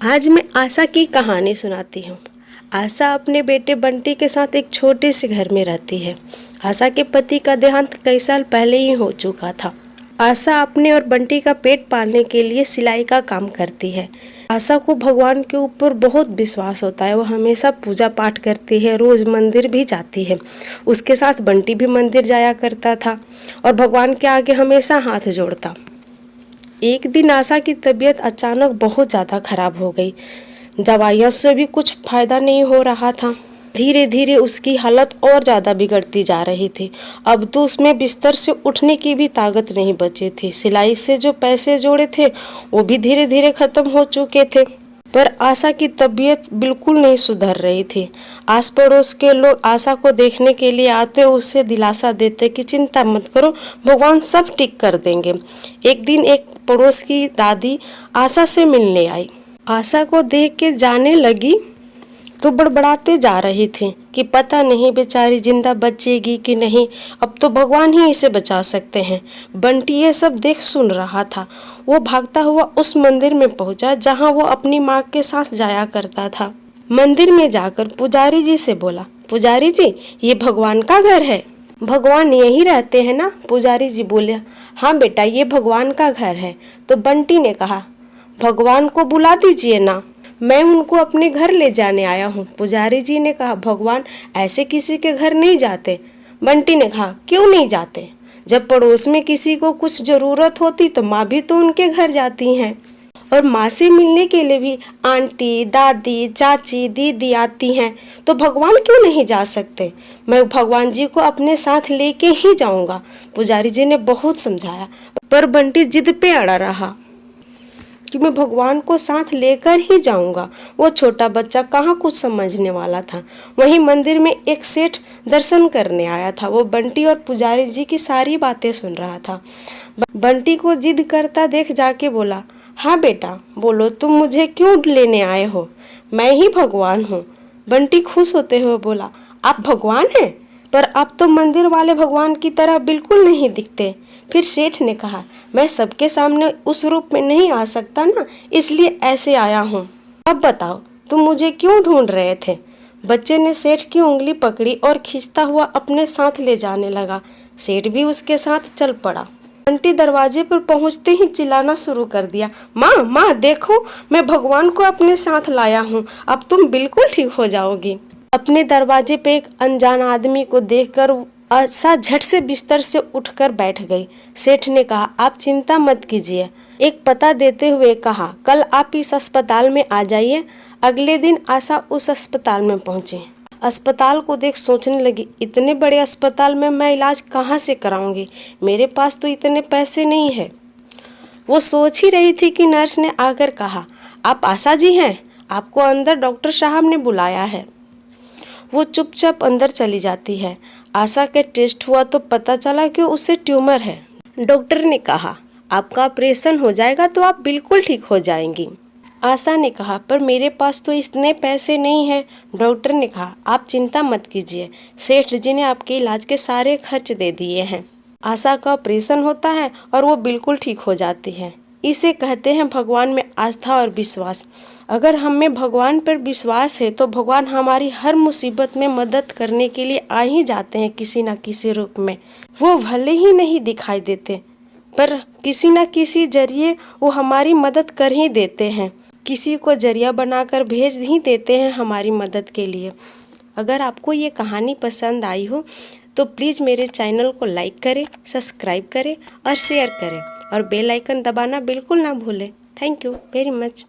आज मैं आशा की कहानी सुनाती हूँ। आशा अपने बेटे बंटी के साथ एक छोटे से घर में रहती है। आशा के पति का देहांत कई साल पहले ही हो चुका था। आशा अपने और बंटी का पेट पालने के लिए सिलाई का काम करती है। आशा को भगवान के ऊपर बहुत विश्वास होता है। वो हमेशा पूजा पाठ करती है, रोज मंदिर भी जाती है। उसके साथ बंटी भी मंदिर जाया करता था और भगवान के आगे हमेशा हाथ जोड़ता। एक दिन आशा की तबीयत अचानक बहुत ज़्यादा खराब हो गई। दवाइयों से भी कुछ फायदा नहीं हो रहा था। धीरे धीरे उसकी हालत और ज़्यादा बिगड़ती जा रही थी। अब तो उसमें बिस्तर से उठने की भी ताकत नहीं बची थी। सिलाई से जो पैसे जोड़े थे वो भी धीरे धीरे खत्म हो चुके थे। पर आशा की तबीयत बिल्कुल नहीं सुधर रही थी। आस पड़ोस के लोग आशा को देखने के लिए आते, उससे दिलासा देते कि चिंता मत करो, भगवान सब ठीक कर देंगे। एक दिन एक पड़ोस की दादी आशा से मिलने आई। आशा को देख के जाने लगी तो बड़बड़ाते जा रही थी कि पता नहीं बेचारी जिंदा बचेगी कि नहीं, अब तो भगवान ही इसे बचा सकते हैं। बंटी ये सब देख सुन रहा था। वो भागता हुआ उस मंदिर में पहुंचा जहां वो अपनी माँ के साथ जाया करता था। मंदिर में जाकर पुजारी जी से बोला, पुजारी जी, ये भगवान का घर है? भगवान यही रहते हैं ना? पुजारी जी बोले, हाँ बेटा, ये भगवान का घर है। तो बंटी ने कहा, भगवान को बुला दीजिए ना, मैं उनको अपने घर ले जाने आया हूँ। पुजारी जी ने कहा, भगवान ऐसे किसी के घर नहीं जाते। बंटी ने कहा, क्यों नहीं जाते? जब पड़ोस में किसी को कुछ जरूरत होती तो माँ भी तो उनके घर जाती हैं, और माँ से मिलने के लिए भी आंटी, दादी, चाची, दीदी आती हैं, तो भगवान क्यों नहीं जा सकते? मैं भगवान जी को अपने साथ लेके ही जाऊंगा। पुजारी जी ने बहुत समझाया, पर बंटी जिद पे अड़ा रहा कि मैं भगवान को साथ लेकर ही जाऊंगा। वो छोटा बच्चा कहाँ कुछ समझने वाला था। वहीं मंदिर में एक सेठ दर्शन करने आया था। वो बंटी और पुजारी जी की सारी बातें सुन रहा था। बंटी को जिद करता देख जाके बोला, हाँ बेटा बोलो, तुम मुझे क्यों लेने आए हो? मैं ही भगवान हूँ। बंटी खुश होते हुए बोला, आप भगवान हैं? पर आप तो मंदिर वाले भगवान की तरह बिल्कुल नहीं दिखते। फिर सेठ ने कहा, मैं सबके सामने उस रूप में नहीं आ सकता ना, इसलिए ऐसे आया हूँ। अब बताओ, तुम मुझे क्यों ढूंढ रहे थे? बच्चे ने सेठ की उंगली पकड़ी और खींचता हुआ अपने साथ ले जाने लगा। सेठ भी उसके साथ चल पड़ा। बंटी दरवाजे पर पहुंचते ही चिल्लाना शुरू कर दिया, माँ माँ देखो, मैं भगवान को अपने साथ लाया हूँ, अब तुम बिल्कुल ठीक हो जाओगी। अपने दरवाजे पे एक अनजान आदमी को देखकर आशा झट से बिस्तर से उठकर बैठ गई। सेठ ने कहा, आप चिंता मत कीजिए। एक पता देते हुए कहा, कल आप इस अस्पताल में आ जाइए। अगले दिन आशा उस अस्पताल में पहुंची। अस्पताल को देख सोचने लगी, इतने बड़े अस्पताल में मैं इलाज कहाँ से कराऊंगी? मेरे पास तो इतने पैसे नहीं है। वो सोच ही रही थी कि नर्स ने आकर कहा, आप आशा जी हैं? आपको अंदर डॉक्टर साहब ने बुलाया है। वो चुपचाप अंदर चली जाती है। आशा के टेस्ट हुआ तो पता चला कि उसे ट्यूमर है। डॉक्टर ने कहा, आपका ऑपरेशन हो जाएगा तो आप बिल्कुल ठीक हो जाएंगी। आशा ने कहा, पर मेरे पास तो इतने पैसे नहीं हैं। डॉक्टर ने कहा, आप चिंता मत कीजिए, सेठ जी ने आपके इलाज के सारे खर्च दे दिए हैं। आशा का ऑपरेशन होता है और वो बिल्कुल ठीक हो जाती है। इसे कहते हैं भगवान में आस्था और विश्वास। अगर हम में भगवान पर विश्वास है तो भगवान हमारी हर मुसीबत में मदद करने के लिए आ ही जाते हैं किसी न किसी रूप में। वो भले ही नहीं दिखाई देते, पर किसी न किसी जरिए वो हमारी मदद कर ही देते हैं। किसी को जरिया बनाकर भेज ही देते हैं हमारी मदद के लिए। अगर आपको ये कहानी पसंद आई हो तो प्लीज़ मेरे चैनल को लाइक करें, सब्सक्राइब करें और शेयर करें, और बेल आइकन दबाना बिल्कुल ना भूलें। Thank you very much.